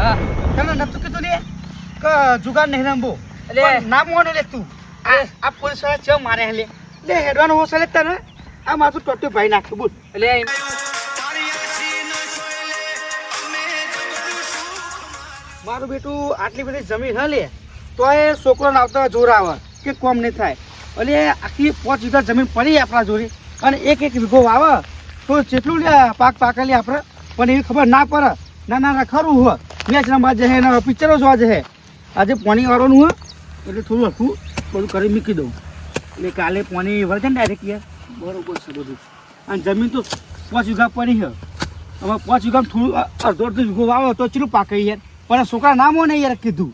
હા તમે નતું કીધું લે કે જુગાર નહીં રમવો એટલે ના મોને લે તું આ પોલીસ વાળા ચમ મારે લે લે હેડવાનો હોશ લે તને આ માથું ટોટો ભાઈ નાખ્યું બોલ એટલે મારું બેટું આટલી બધી જમીન હે લે તો એ છોકરોને આવતા જોર આવે કે કોમ નહીં થાય એટલે આખી 5 વીઘા જમીન પડી આપણા જોડે અને એક વીઘો વાવે તો જેટલું લે પાક પાકે લે આપણે પણ એવી ખબર ના પડે ના ખરું હોય મેચ રમવા જશે ને પિક્ચરો જોવા જશે આજે પાણી વાળવાનું હોય એટલે થોડું હરખું બધું કરી મૂકી દઉં એટલે કાલે પાણી વળશે ને ડાયરેક્ટ યાર બરોબર છે બધું અને જમીન તો 5 વીઘા પડી છે હવે 5 વીઘામાં થોડું અડધો વીઘો વાવો તો ચેટલું પાકે યાર પણ છોકરા નામો નહીં યાર કીધું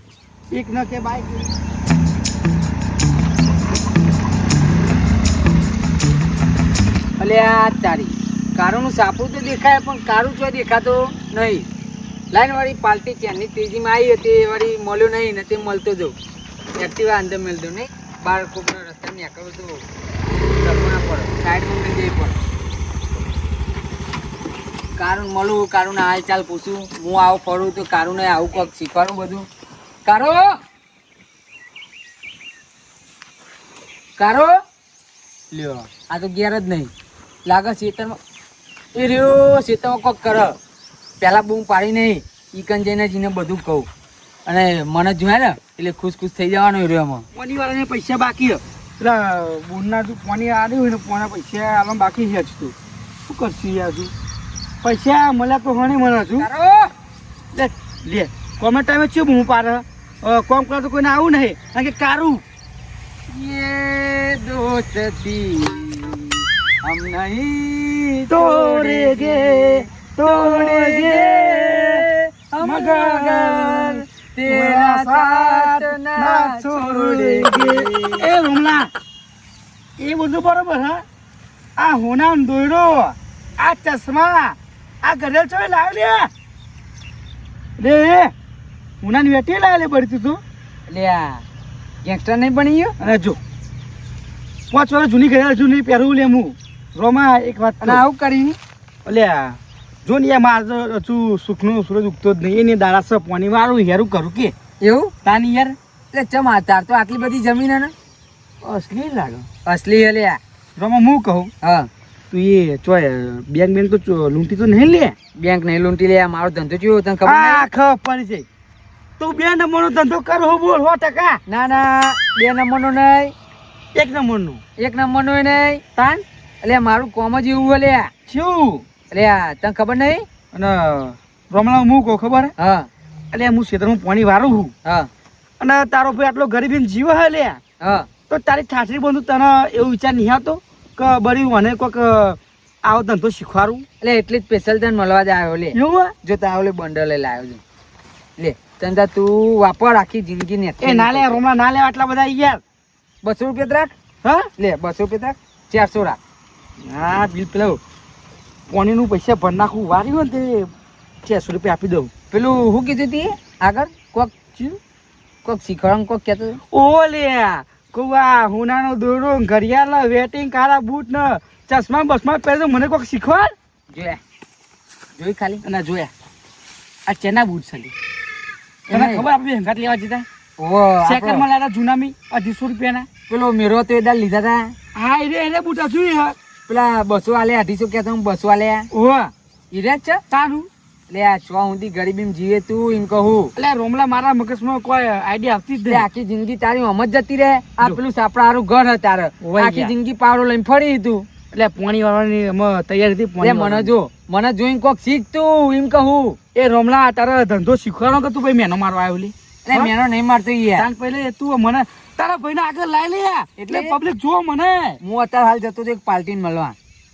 એક ન કે બાઈક અલે આ તારી કારુનું સાપું તો દેખાય પણ કારું જો દેખાતો નહીં લાઈન વાળી પાલટી ચેનની તેજીમાં આવી હતી વાળી મળ્યો નહીં ને તે મળતો જવું એક્ટિવા અંદર મેળતો નહીં બાર કોકના રસ્તા નીકળવું તો ડખો ના પડે સાઈડમાં મેળ જઈ પડે કારું મળું કારું હાલ ચાલ પૂછું હું આવું ફરું તો કારું ને આવું કોક શીખવાનું બધું કારો કારો લ્યો આ તો ઘેર જ નહીં લાગે ખેતરમાં એ રહ્યો ખેતરમાં કોક કરે પહેલાં બૂમ પાડી નહીં ઈકન જઈને જીને બધું કહું અને મને જોયા ને એટલે ખુશ થઈ જવાનું રહ્યો એમાં પાણી વાળાને પૈસા બાકી પેલા બોનના તું પાણી આવ્યું હોય ને પોણા પૈસા આલવા બાકી છે જ તું શું કરશું યાર તું પૈસા મળ્યા તો ઘણી મળે છું લે લે કોમે ટાઈમે છે હું પાડે કોમ કરો તો કોઈને આવું નહીં કારણ કે કારું ये दोस्ती हम नहीं તોડેગે મગર तेरा साथ ना છોડેગે એ રૂમલા એ બધું બરોબર હા આ હોના દોયડો આ ચશ્મા આ ગધેલ છો લાવ લે હોનાની વેટી લાવ લે બળી તું લે આ ગેંગસ્ટર નહીં બની ગયો અને જો 5 વર્ષ જૂની ગયા જૂની પહેરવું લે હું રોમા એક વાત અને આવું કરી એટલે જો ને યાર મારે હજુ સુખનો સૂરજ ઉગતો જ નહીં એની દાડા છે પાણી વાળું હેરું કરું કે એવું તાની યાર એટલે ચમ તાર તો આટલી બધી જમીન હે ને અસલી લાગે અસલી હે લે રોમા હું કહું હા તું એ ચોય બેંક તો લૂંટી તો નહીં લે બેંક નહીં લૂંટી લે મારો ધંધો જોયો તને ખબર આ ખબર પડી જાય તું 2 નંબરનો ધંધો કરો બોલ 100%. ના ના 2 નંબરનો નહીં 1 નંબરનો 1 નંબરનો નહીં તાન એટલે મારું કોમ જ એવું લે શું એટલે તને ખબર નહીં અને રોમલા હું કહું ખબર હા એટલે હું ક્ષેત્રમાં પાણી વારું છું હા અને તારો ભાઈ આટલો ગરીબી જીવ હે લે હા તો તારી ઠાઠરી બંધુ તને એવું વિચાર નહીં આવતો કે બરી મને કોઈક આવો ધંધો શીખવાડું એટલે એટલી જ સ્પેશિયલ તને મળવા જ આવ્યો લે એવું જો તારો લે બંડલ લાવ્યો છે લે તને તું વાપર આખી જિંદગી ને એ ના લે રોમલા ના લે આટલા બધા યાર 200 રૂપિયા રાખ હા લે 200 રૂપિયા રાખ 400 રાખ હા બિલ પેલો પાણીનું પૈસા ભર નાખું વાર્યું હોય ને તે 600 રૂપિયા આપી દઉં પેલું શું કીધું તી આગળ કોક શીખવાનું કોક કહેતો ઓ લે કુવા હુનાનો દોરડો ઘડિયાળ વેટિંગ કાળા બૂટ ને ચશ્મા બસમાં પહેરતો મને કોક શીખવાડ જોયા જોઈ ખાલી અને જોયા આ ચેના બૂટ છે તને ખબર આપણે હંગાત લેવા જતા ઓ સેકન્ડમાં લાવ્યા જૂનામી 250 રૂપિયાના પેલો મેરો તો એદાલ લીધા હતા હા એને બૂટ જોઈ હા પેલા 200 આલે 250 કહેતો હું 200 આલે ઓ ઈરે જ છે તારું લે આ ચો હુંદી ગરીબીમાં જીવે તું એમ કહું એટલે રોમલા મારા મગજમાં કોઈ આઈડિયા આવતી જ તે આખી જિંદગી તારી આમ જ જતી રહે આ પેલું સાપડા હારું ઘર હે તારે આખી જિંદગી પાવડો લઈને ફરી તું એટલે પાણી વાળવાની તૈયારી હતી લે મને જોઈને કોક શીખ તું એમ કહું એ રોમલા તારા ધંધો શીખવાનો કે તું ભાઈ મેનો મારવા આવ્યો લે એટલે મેનો નહીં મારતો યાર તાન પહેલે તું મને તારા ભાઈને આગળ લાવી લે એટલે પબ્લિક જો મને હું અત્યારે હાલ જતો એક પાર્ટીને મળવા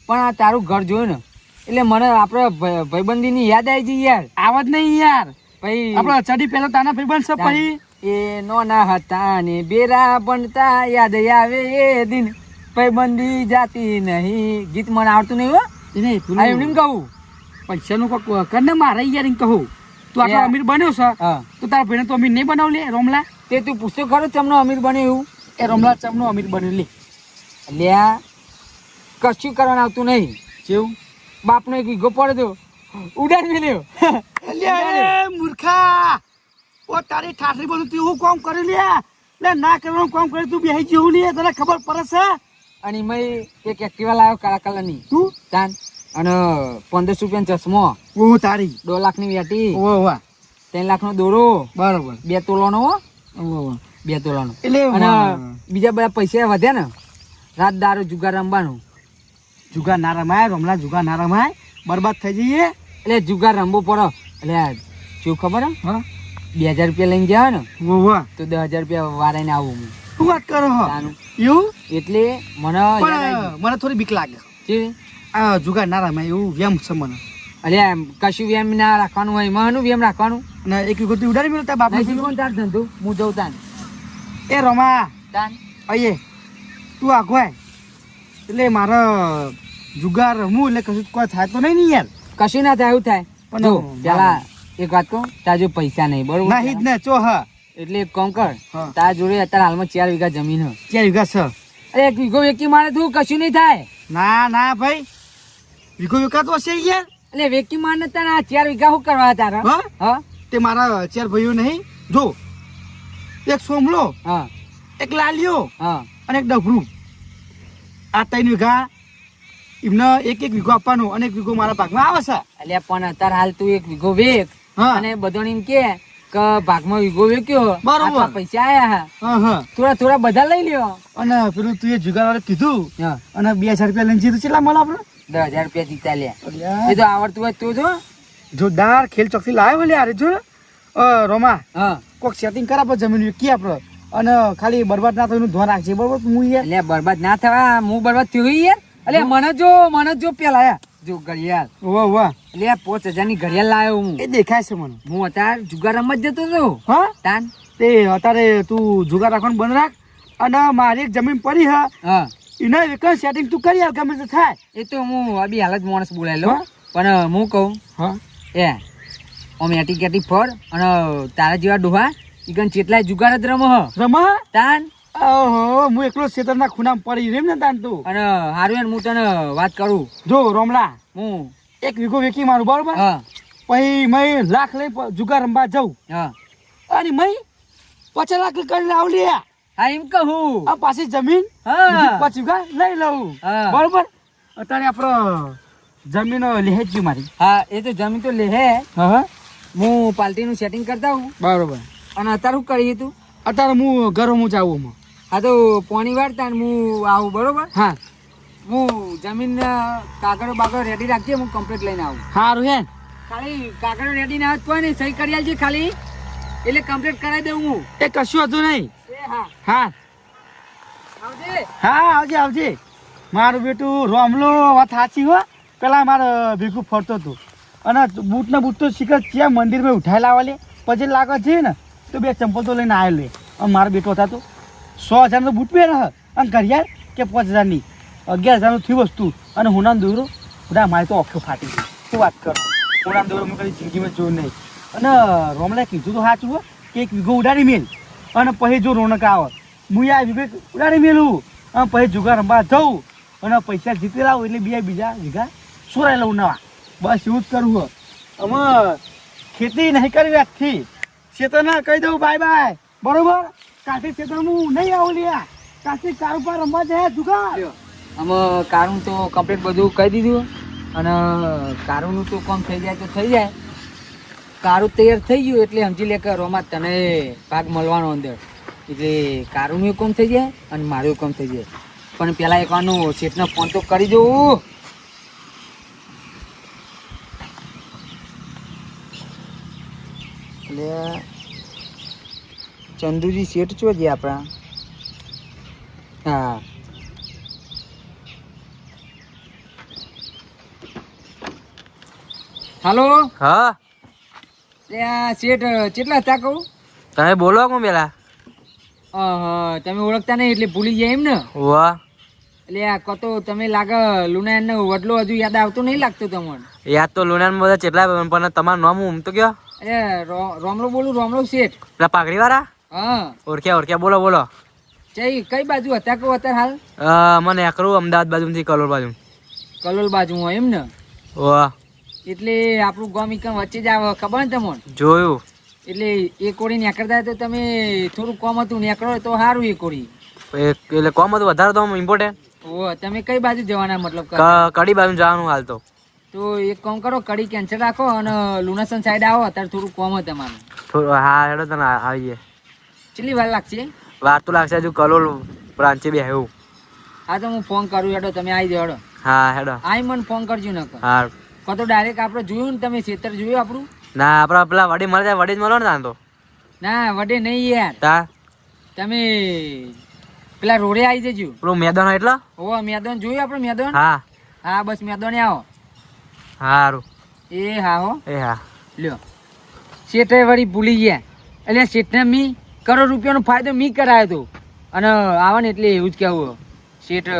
પણ આ તારું ઘર જોયું ને એટલે મને આપણે ભાઈબંધી ની યાદ આવી ગઈ યાર આવત નહીં યાર ભાઈ આપડે ચડી પેલા તાના ભાઈબંધ છે પછી એ નોના હતા ને બેરા બનતા યાદ આવે એ દિન ભાઈબંધી જાતી નહીં ગીત મને આવડતું નહીં હો એમ કહું પૈસાનું કોક કરને મારે યાર એમ કહું તું આટલો અમીર બન્યો છે તો તારા ભાઈને તો અમીર નહીં બનાવ લે રોમલા તે તું પૂછતો ખરો ચમનો અમીર બન્યો એવું એ રોમલા ચમનો અમીર બન્યો લે લ્યા કશું કરવાનું આવતું નહીં જેવું બાપનો એક વીઘો પડ્યો ઉડાડી મેલ્યો મૂર્ખા ઓ તારી ઠાઠરી બધું તું હું કામ કરી લે ના કરવાનું કામ કરી તું બેહી જેવું લે તને ખબર પડે છે અને મેં એક એક્ટિવા લાવ્યો કાળા કલરની તું તાન અને 1500 રૂપિયાનો ચશ્મો ઓ તારી 2 લાખની વેટી ઓ વાહ 3 લાખનો દોરો બરોબર 2 તોલાનો હો ઓ 2 તોલાનો એટલે અને બીજા બધા પૈસા વધ્યા ને રાત દારૂ જુગાર રમવાનું જુગા ના રમાય રમલા જુગા ના રમાય બરબાદ થઈ જઈએ એટલે જુગાર રમવો પડો એટલે શું ખબર હે હા 2000 રૂપિયા લઈને જાય ને ઓ વાહ તો 10000 રૂપિયા વાળાઈને આવું હું શું વાત કરો હો તાનું. એવું એટલે મને યાદ પણ આવી મને થોડી બીક લાગે ગયું. આ જુગા ના રમાય એવું વેમ છે મને અલે કશું વ્યાયામ ના રાખવાનું હોય એમાં વ્યાયામ રાખવાનું અને એક વિગત ઉડાડી મેળતા બાપ નહીં કોણ તાર ધંધો હું જઉં તાન એ રમા તાન આઈએ તું આખવાય એટલે મારે જુગાર રમવું એટલે કશું કોઈ થાય તો નહીં ને યાર કશું ના થાય એવું થાય પણ જો પેલા એક વાત કહું તાર જો પૈસા નહીં બરોબર નહીં જ ને ચો હા એટલે એક કામ કર હા. તાર જોડે અત્યારે હાલમાં 4 વીઘા જમીન હે. 4 વીઘા છે અરે 1 વીઘો વેકી મારે તું કશું નહીં થાય ના ભાઈ વીઘો વીઘા તો હશે યાર એટલે વેકી મારને તાર આ 4 વીઘા શું કરવા તારા હા હા તે મારા 4 ભાઈઓ નહીં જો એક સોમલો હા એક લાલિયો હા અને એક ડભરું આ 3 વીઘા એમને એક વીઘો આપવાનો અને 1 વીઘો મારા ભાગમાં આવે છે એટલે પણ અત્યારે હાલ તું 1 વીઘો વેક હા. અને બધાને એમ કે ભાગમાં વીઘો વેક્યો બરોબર. આટલા પૈસા આયા હા થોડા બધા લઈ લ્યો અને પેલું તું એ જુગાર કીધું હા અને 2000 રૂપિયા લઈને જીતું કેટલા મળે આપણે 10000 રૂપિયા જીતા લ્યા એ તો આવડતું હોય તો જો જોરદાર ખેલ ચોકથી લાવ્યો લે અરે જો રોમા હા કોક સેટિંગ કરા પર જમીન વેકી આપણે અને ખાલી બરબાદ ના થાય એનું ધ્યાન રાખજે બરોબર હું યાર એટલે બરબાદ ના થવા હું બરબાદ થયો યાર એટલે મને જો પેલા આયા જો ઘડિયાળ વાહ એટલે 5000 ની ઘડિયાળ લાવ્યો હું એ દેખાય છે મને હું અત્યારે જુગાર રમવા જ જતો હતો હા તાન તે અત્યારે તું જુગાર રાખવાનું બંધ રાખ અને મારી એક જમીન પડી હા હા એના એક સેટિંગ તું કરી આવ ગમે તે થાય એ તો હું અભી હાલ જ માણસ બોલાયેલો હા? પણ હું કહું હા એ આમ એટી કેટી ફળ અને તારા જેવા ડોહા ઈકન ચેટલાય જુગાર જ રમો હ રમા તાન ઓહો હું એકલો ખેતરના ખૂણામાં પડી રેમ ને તાન તું અને હારું હું તને વાત કરું જો રોમલા હું એક વીઘો વેકી મારું બરોબર હા પછી મેં લાખ લઈ જુગાર રમવા જાઉં હા અને મેં 50 લાખ કરીને આવલી હા એમ કહું આ પાછી જમીન હા 5 વીઘા લઈ લઉં હા. બરોબર અત્યારે આપણો જમીન લેહેજી મારી હા એ તો જમીન તો લે હે હા હું પાર્ટીનું સેટિંગ કરતા હું બરોબર અને અત્યારે શું કરીએ તું અત્યારે હું ઘરમાં જાઉં હા તો પોણી વાળતા ને હું આવું બરોબર હા હું જમીન કાગળો બાગળો રેડી રાખજે હું કમ્પ્લીટ લઈને આવું સારું હે ખાલી કાગળો રેડી ના હોય તો કોઈ નહીં સહી કરી આલજે ખાલી એટલે કમ્પ્લીટ કરાવી દઉં હું એ કશું હતું નહીં એ હા હા આવજે હા આવજે મારું બેટું રોમલો વાત સાચી હો પેલા મારે ભીખું ફરતો હતો અને બૂટ ને બૂટ તો શીખર ત્યાં મંદિરમાં ઉઠાઈ લાવવા લે પછી લાગે છે ને તો 2 ચંપલ તો લઈને આવ્યો લે અને મારો બેટો હતા તો 100,000 નો બૂટ પહેરે અને ઘડિયાળ કે 5,000 ની 11,000 નું થયું વસ્તુ અને હુનાનો દોરો બધા મારી તો આંખો ફાટી ગઈ શું વાત કરો હુનાનો દોરો મેં કદી જિંદગીમાં જોયું નહીં અને રોમલાએ કીધું તો સાચું હો કે 1 વીઘો ઉડાડી મેલ અને પછી જો રોનક આવે હું આ વીઘો ઉડાડી મેલું અને પછી જુગાર રમવા જાઉં અને પૈસા જીતી લાવું એટલે બીજા વીઘા સોરાઈ લઉં નવા બસ એવું જ કરવું હો અમે ખેતી નહીં કરવી આજથી ખેતરને કહી દઉં બાય બરોબર કાઠી ખેતરમાં નહીં આવું લ્યા કાઠી કારોબાર રમવા જાય જુગાર આમાં કારું તો કમ્પ્લીટ બધું કહી દીધું અને કારુંનું તો કામ થઈ જાય તો થઈ જાય કારું તૈયાર થઈ ગયું એટલે સમજી લે કે રોમાં તને ભાગ મળવાનો અંદર એટલે કારુંનું કામ થઈ જાય અને મારું કામ થઈ જાય પણ પેલા એક વાનો શેઠનો ફોન તો કરી દઉં એટલે ચંદુજી શેઠ છો જે આપણા હા હાલો હા એટલે આ શેઠ કેટલા હતા કહું તમે બોલો કોણ પેલા તમે ઓળખતા નહીં એટલે ભૂલી જાય એમ ને વાહ એટલે આ કતો તમે લાગે લુનાયન વડલો હજુ યાદ આવતો નહીં લાગતો તમને યાદ તો લુનાન બધા કેટલા પણ તમારું નામ હું તો કયો અરે રોમલો બોલું રોમલો શેઠ પેલા પાઘડી વાળા હા ઓળખ્યા બોલો કઈ બાજુ હતા કહું અત્યારે હાલ મને એકરું અમદાવાદ બાજુથી કલોલ બાજુ કલોલ બાજુ હોય એમ ને વાહ એટલે આપણું ગામ ઈકન વચ્ચે જ આવે ખબર ને તમને જોયું એટલે એ કોળી નીકળતા તો તમે થોડું કોમ હતું નીકળો તો સારું એ કોળી. એટલે કોમ હતું વધારે તો ઇમ્પોર્ટન્ટ. ઓ તમે કઈ બાજુ જવાના મતલબ કડી બાજુ જવાનું હાલ તો એક કામ કરો કડી કેન્સલ રાખો અને લુનાસન સાઈડ આવો અત્યારે થોડું કોમ હોય તમારું. થોડું હા હેડો તને આવીએ. કેટલી વાર લાગશે? વાર તો લાગશે હજુ કલોલ બ્રાન્ચે બી આવ્યું. હા તો હું ફોન કરું હેડો તમે આવી જાઓ હેડો. હા હેડો આઈ મને ફોન કરજો ન હા કો તો ડાયરેક્ટ આપણે જોયું ને તમે ખેતર જોયું આપણું. ના આપડા પેલા વડી મળે જાય વડી જ મળો ને તાન તો. ના વડે નહીં યાર તા તમે પેલા રોડે આવી જજો. પેલું મેદાન એટલે ઓ મેદાન જોયું આપણે મેદાન? હા હા બસ મેદાને આવો. સારું એ હા હો એ હા લ્યો શેઠે વળી ભૂલી ગયા એટલે શેઠને મી કરોડ રૂપિયાનો ફાયદો મી કરાયો હતો અને આવે ને એટલે એવું જ કહેવું શેઠ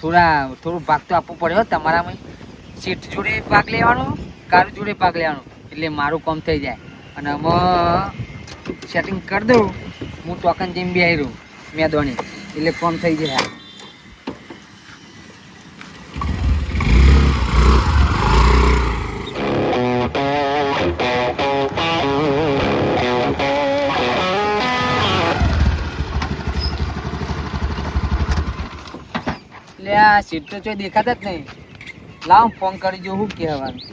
થોડું ભાગ તો આપવું પડે હો તમારામાં. શેઠ જોડે ભાગ લેવાનો કારું જોડે ભાગ લેવાનો એટલે મારું કામ થઈ જાય અને અમે સેટિંગ કરી દઉં હું ટોકન જેમ બી આવી રહું મેદોની એટલે કામ થઈ જાય. એટલે આ સીટ તો ચોય દેખાતા જ નહીં. લાવ ફોન કરી જો શું કહેવાનું.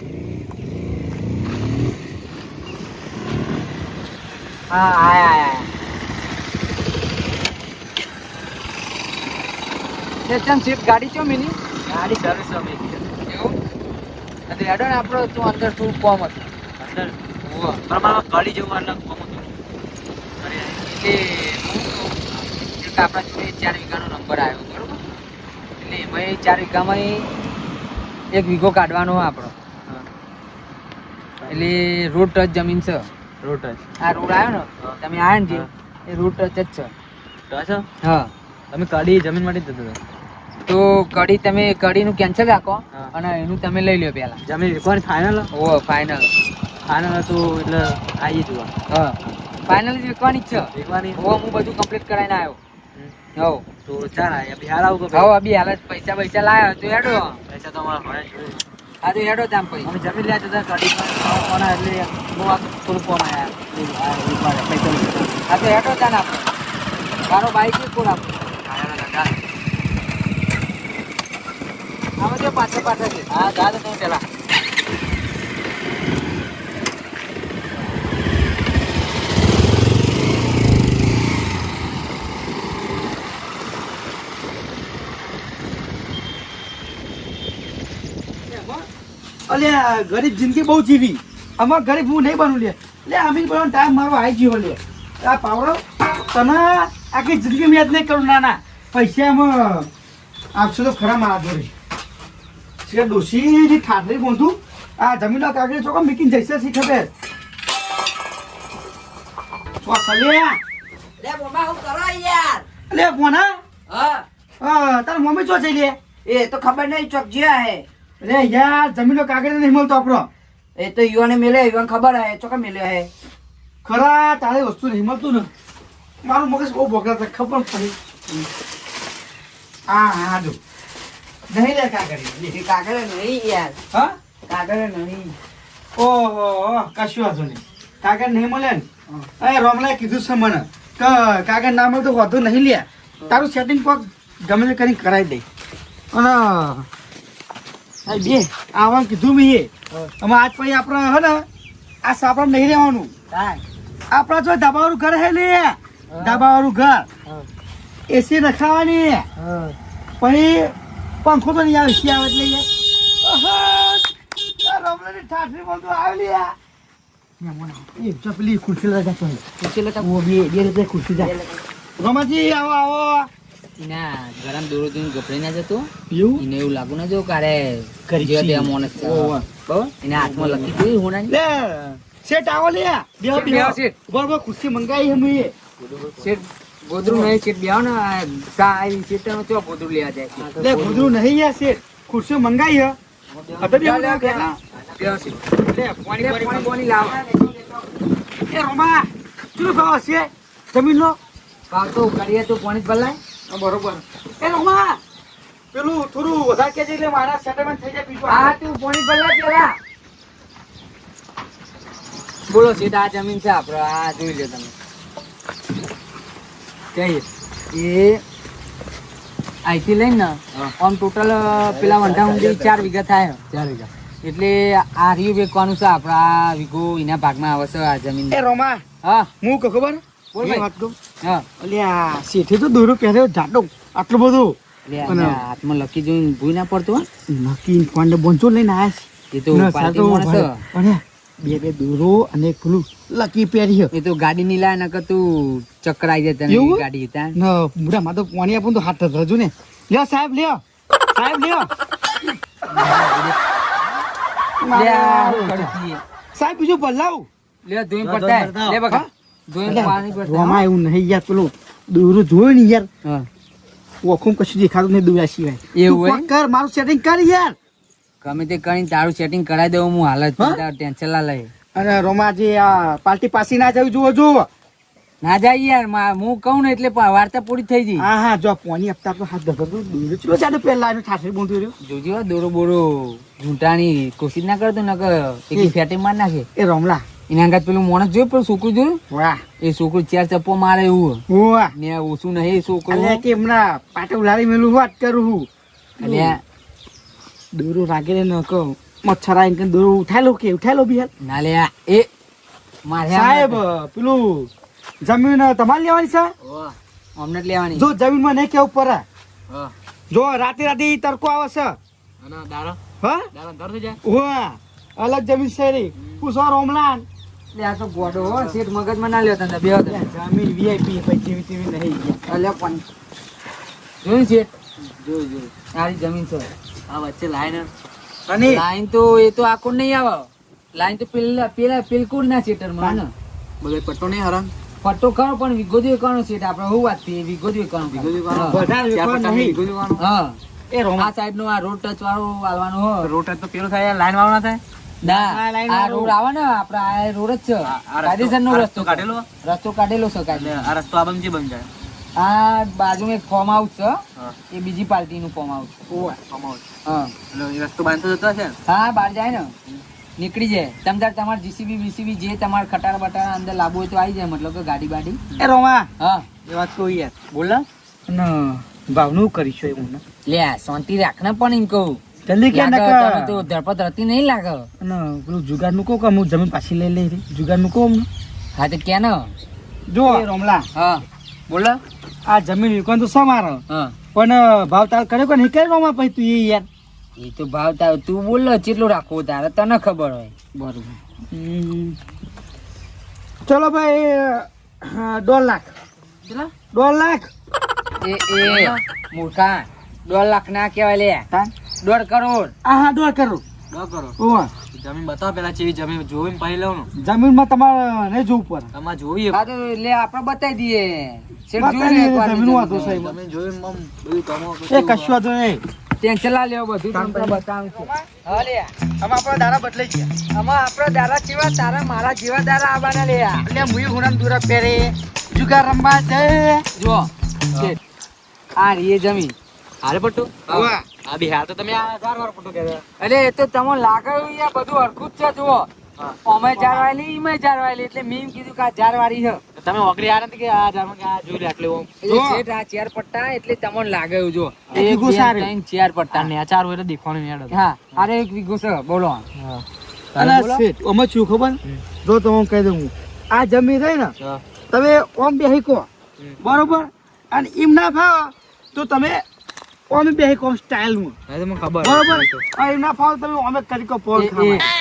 હા આયા ચમ સીટ ગાડી ચો મિની ગાડી સર્વિસ એવું હેડો ને આપણો તું અંદર થોડું કોમ હતું અંદર હોવે. પ્રમાણમાં કડી જેવું એટલે કોમ હતું. એટલે એક આપણા જોડે 4 વીઘાનો નંબર આવ્યો બરોબર. એટલે એમાં 4 વીઘામાં 1 વીઘો કાઢવાનો આપણો. એટલે રોડ ટચ જમીન છે. રોડ આ રોડ આવ્યો ને તમે આવ્યા ને જે એ રોડ ટચ જ છે. ટચ હા તમે કડી જમીન માટે જ જતો તો કડી તમે કડીનું કેન્સલ રાખો હા. અને એનું તમે લઈ લો પહેલા. જમીન વિકવાની ફાઇનલ ઓ ફાઇનલ ફાઇનલ હતું એટલે આવીએ જોવા હા ફાઇનલ જ વિકવાની જ છે. વિકવાની ઓ હું બધું કમ્પ્લીટ કરાવીને આવ્યો. હો તો ચાલ આ બિહાર આવું તો હવે અભી હાલત પૈસા લાવ્યો તો હેડો. પૈસા તો અમારા ઘરે જોડે. હા તો હેડો તામ પછી. અમે જમીન લ્યા જતા કડી ફોન એટલે બહુ આ થોડું ફોન આવ્યા પૈસા હા તો હેડો તાન આપણે મારો બાઈક છે કોણ આપણે આમાં જો પાછળ છે. હા જા તો તમે પેલા અલ્યા ગરીબ જિંદગી બહુ જીવી. આમાં ગરીબ હું નહીં બનું લે લે અમીર બનવાનો ટાઈમ મારો આવી ગયો લે. આ પાવડો તને આખી જિંદગી મેં જ નહીં કરું. ના ના પૈસામાં આપશો તો ખરા મારા જોડે છે. ડોશીની ઠાઠરી બોંધું આ જમીનના કાગળ ચોકો મીકીને જઈશે શી ખબર. લે બાબા હું કરો યાર? લે કોના હા તાર મમ્મી ચો જઈ લે. એ તો ખબર નહીં ચોક જ્યાં હે. લે યાર જમીનનો કાગળ નહીં મળતો આપણો. એ તો યુવાને મેલે યુવાન ખબર હે ચોકા મેલ્યો હે. ખરા તારે વસ્તુ નહીં મળતું ને મારું મગજ બહુ ભોગા થાય ખબર પડી. હા હા જો નહીં લે કાગળ એ કાગળ નહીં યાર, હા કાગળ નહીં. ઓહો કશું વાંધો નહીં. કાગળ નહીં મળે ને એ રોમલાએ કીધું છે મને કે કાગળ ના મળે તો વાંધો નહીં લે. તારું સેટિંગ કોક ગમે તે કરીને કરાવી દે. અને આ બે આવવાનું કીધું મેં એ અમે આજ પછી આપણે હે ને આ સાપડા નહીં રહેવાનું. આપણા જો ધાબાવાળું ઘર હે લે ધાબાવાળું ઘર એસી નખાવાની પછી પંખો તો નહીં આવે એસી આવે એટલે રમલાની ઠાઠરી બધું આવે લે. એ ચપલી ખુરશી લગા તો ખુરશી લગા બે રીતે ખુરશી જાય. રમાજી આવો આવો. એના ગરમ દોરો જોઈને ગભરાઈ ના જતો. એવું એને એવું લાગુ ના જો કારે કરી જેવા તેવા માણસ છે. ઓહો. બરાબર? એના હાથમાં લખી જોઈ હોનાની. લે સેટ આવો લે બેહો શેઠ, બેહો, શેઠ. બરોબર ખુરશી મંગાઈ હે મેં. શેઠ ગોદરું નહીં શેઠ બેહો ને આ ચા આવી શેઠનો ચો ગોદરું લેવા જાય છે. લે ગુદરું નહીં યાર સેટ ખુરશી મંગાઈ હે હવે બેહો લે, ને લે, પેલા. બેહો શેઠ. લે પાણી લે, પાણી બોણી લાવો. એ રોમા શું ભાવ છે જમીન નો? ભાવ તો કરીએ તો પાણી જ ભલાય. બરોબર. એ રોમા પેલું થોડું વધારે કે એટલે મારા સેટલમેન્ટ થઈ જાય બીજું. હા તું પાણી ભલાય પેલા. બોલો શેઠ, આ જમીન છે આપણે, આ જોઈ લો તમે. કઈ એ અહીંથી લઈને ને આમ ટોટલ પેલા વંઢા ઊંધી 4 વીઘા થાય. 4 વીઘા એટલે આ રહ્યું વેચવાનું છે આપણે. આ વીઘો એના ભાગમાં આવે છે આ જમીન. એ રોમા હા હું કહું ખબર બોલ એ ભાઈ. વાત કહું હા અલ્યા શેઠે તો દોરો પહેર્યો જાડો આટલું બધું એટલે આને હાથમાં લકી જોઈને ભૂઈ ના પડતો હો. નક્કી કોને બોંચો લઈને આવ્યા એ તો ના, પાર્ટી સાતો માણસ છે. ભાઈ. અને બે દોરો અને એક પેલું લકી પહેર્યો એ તો ગાડી ની લાય નકર તું ચક્કરાઈ જાય તને એવું? એ ગાડી ત્યાં. ન બુઢામાં તો પાણી આપું તો હાથ રજુ ને લ્યો સાહેબ લ્યો સાહેબ લ્યો લે આ કડકી. સાહેબ બીજું બદલાવ લે ધોઈને પડતા લે બકા ધોઈને પાણી પડતા રોમા એવું નહીં યાર પેલું દોરો જોયો ને યાર હા ઓખું કશું દેખાતું નહીં દોરા સિવાય એવું તું હોય? કોક કર મારું સેટિંગ કર યાર ગમે તે કરીને તારું સેટિંગ કરાવી દઉં હું હાલ જ હા? ટેન્શન લા લઈ અને રોમાજી આ પાર્ટી પાસી ના જવું જુઓ જુઓ ના જાય યાર હું કહું ને એટલે વાર્તા પૂરી થઈ ગઈ. હા હા જો પોની હપ્તા તો હાથ ધગતો દોરો ચલો ચાલો પેલા આને ઠાઠી બોંધ્યો રહ્યો જોજો હો, દોરો બોરો ઝૂંટાની કોશિશ ના કરતો નકર એક ફેટી માર નાખે. એ રોમલા એના આગળ પેલું માણસ જોયું પેલું છોકરું જોયું વાહ એ છોકરું 4 ચપ્પો મારે એવું વાહ ને ઓછું નહીં એ છોકરું. અલ્યા કે હમણાં પાટે ઉલારી મેલું વાત કરું હું અલ્યા દોરો રાગેલે ન કહો મચ્છર આવીને કઈ દોરો ઉઠાયેલો બી હાલ ના લે એ મારે સાહેબ પેલું જમીન તમારે લેવાની છે અમને જ લેવાની. જો જમીનમાં નહીં કેવું પડે હા. જો રાતે રાતે ઈ તડકો આવે છે અને દારો હા દારો ધર જાય. વાહ અલગ જમીન છે રે પૂછો રોમલાન લે આ તો ગોડો હો શેઠ મગજમાં ના લ્યો તને બે જમીન વીઆઈપી પછી જેવી તેવી નહીં અલ્યા પણ જોયું છે જોયું સારી જમીન છે. આ વચ્ચે લાઈન અને લાઈન તો એ તો આખો નહીં આવે. લાઈન તો પેલા પેલા પેલકુડ ના સેટર માં ને બધો પટ્ટો નહીં હરણ પટ્ટો કરો પણ વિગો દે કરવાનો સેટ આપણે હું વાત થી વિગો દે કરવાનો. વધારે વેપાર નહીં હા એ રોમા આ સાઈડ નો આ રોડ ટચ વાળો વાળવાનો હો. રોટ તો પેલું થાય લાઈન વાળો ના થાય ના આ line આ વાળો. રોડ આવે ને આપડે આ રોડ જ છે કાયદેસર નો રસ્તો છે. કાઢેલો રસ્તો કાઢેલો છે કાયદેસર. આ રસ્તો આ બંધ બંધ જાય આ બાજુમાં એક ફોર્મ હાઉસ છે હા એ બીજી પાર્ટી નું ફોર્મ હાઉસ. હા એટલે એ રસ્તો બાંધતો જતો હશે ને હા બહાર જાય ને નીકળી જાય તમતાર તમારે જીસીબી બીસીબી જે તમારે ખટાર બટાર અંદર લાવવું હોય તો આવી જાય મતલબ કે ગાડી બાડી. એ રોમા હા એ વાત કહું યાર બોલ અને ભાવનું કરીશું એવું ને લે શાંતિ રાખ ને પણ એમ કહું જલ્દી કે લાગે નકર તને તો ધરપત રહેતી નહીં લાગે. અને પેલું જુગાડનું કહું કે હું જમીન પાછી લઈ લઈ જુગાડનું કહું અમને હા તો કે ને જો એ રોમલા હા બોલ આ જમીન વિકવાનું તો શું મારો હા પણ ભાવ તાર કર્યો કે નહીં કર્યો રોમા પછી તું એ યાર એ તો ભાવ તાર તું બોલ કેટલું રાખવું તારે તને ખબર હોય. બરોબર ચલો ભાઈ 1.5 લાખ 1.5 લાખ એ મૂર્ખા 1.5 લાખ ના કહેવાય લે હા 1.5 કરોડ. હા 1.5 કરોડ ન કરો ઓવા જમીન બતાવો પેલા ચેવી જમીન જોઈને પછી લઉં ને જમીનમાં તમારે નહીં જોવું પડે તમારે જોઈએ હા તો લે આપણે બતાવી દઈએ શેઠ બતાવી જોઈ લે દઈએ, એકવાર જમીન વાંધો છે. જમીન જોઈને મમ બધું કમો એ કશું વાંધો નહીં ટેન્શન લા લેવો બધું તમને બતાવું છું. હા લે આમાં આપણા દાડા બદલાઈ ગયા આમાં આપણા દારા જેવા તારા મારા જેવા દારા આવવાના લે એટલે મુઈ હુરામ દુરા પહેરે જુગાર રમવા જાય જો શેઠ આ રીએ જમીન હારે પટ્ટો ઓવા આ બી હાલ તો તમે આ 4 વાર પટ્ટો કહેતા એટલે એ તો તમને લાગે યાર બધું હરખું જ છે જુઓ અમે જારવાયેલી ઈમે જારવાયેલી એટલે મેં એમ કીધું કે આ જારવાળી છે. તમે ઓકરી આ નથી કે આ જારમાં કે આ જોઈ લે આટલે ઓમ એટલે શેઠ આ 4 પટ્ટા એટલે તમને લાગે એવું જો એક વીઘો સારું. 4 પટ્ટા ને આ 4 હોય તો દેખવાનું યાર હા અરે એક વીઘો છે બોલો અને શેઠ અમે શું ખબર જો તમે કહી દઉં હું. આ જમીન રહી ને તમે ઓમ બેહી કો બરોબર અને એમ ના ફાવ તો તમે ઓમ બેહી કો સ્ટાઇલમાં હા તો મને ખબર બરોબર આ એમ ના ફાવ તમે ઓમે કરી કો પોલ ખાવા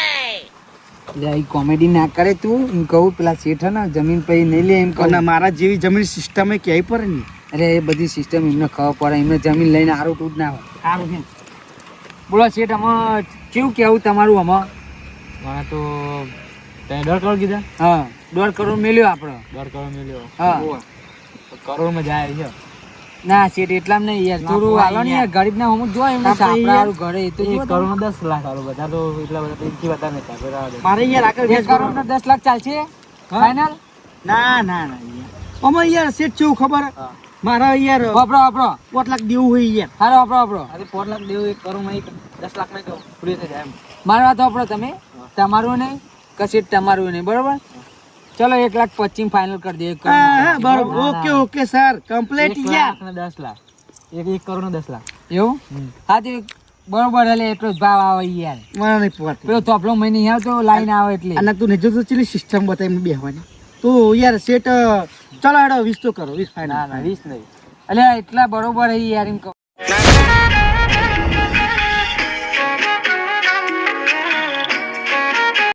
લે આ કોમેડી ના કરે તું એમ કહું પેલા શેઠ હે ને જમીન પૈ નહીં લે એમ કહું. અને મારા જેવી જમીન સિસ્ટમ એ ક્યાંય પડે ને અરે એ બધી સિસ્ટમ એમને ખબર પડે એમને જમીન લઈને આરું ટૂટ ના હોય. સારું છે બોલો શેઠ આમાં કેવું કેવું તમારું આમાં મને તો તમે 10 કરોડ કીધા હા 1.5 કરોડ મેલ્યો આપણો 10 કરોડ મળ્યો હા કરોડમાં જાય છે ના શેઠ એટલામાં નહીં યાર થોડું હાલો ને યાર ગરીબ ના હું જો એમને આપણે સાપડારું ઘરે એ તો એક જુઓ કરોડ 10 લાખ આલો બધા તો એટલા બધા તો ઇનકી બતા નતા બરાબર મારે યાર આગળ તમે. 1 કરોડ ને 10 લાખ ચાલશે ફાઇનલ ના ના ના યાર અમે યાર શેઠ કેવું ખબર મારા યાર વાપરો વાપરો 5 લાખ દેવું હોય યાર હારો વાપરો વાપરો અરે 4 લાખ દેવું 1 કરોડ માં 10 લાખ માં તો પૂરી થઈ જાય એમ મારી વાત વાપરો તમે તમારું નહીં કશી તમારું નહીં બરોબર. ચલો 1,25,000 ફાઇનલ કરી દે. હા બરોબર, ઓકે ઓકે સર, કમ્પ્લીટ યાર. 10 લાખ 1 કરોડ 10 લાખ એવું હા તે બરોબર. એટલે એટલો જ ભાવ આવે યાર. મને નહીં પહોંચતી. પેલો થોપલો મહિને આવતો લાઈન આવે એટલે. અને તું નહીં જોતો ચેલી સિસ્ટમ બતાવી બેહવાની. તો યાર સેટ, ચલો હેડો 20 તો કરો, 20 ફાઇનલ. ના 20 નહીં. એટલે એટલા બરોબર હે યાર એમ કહું.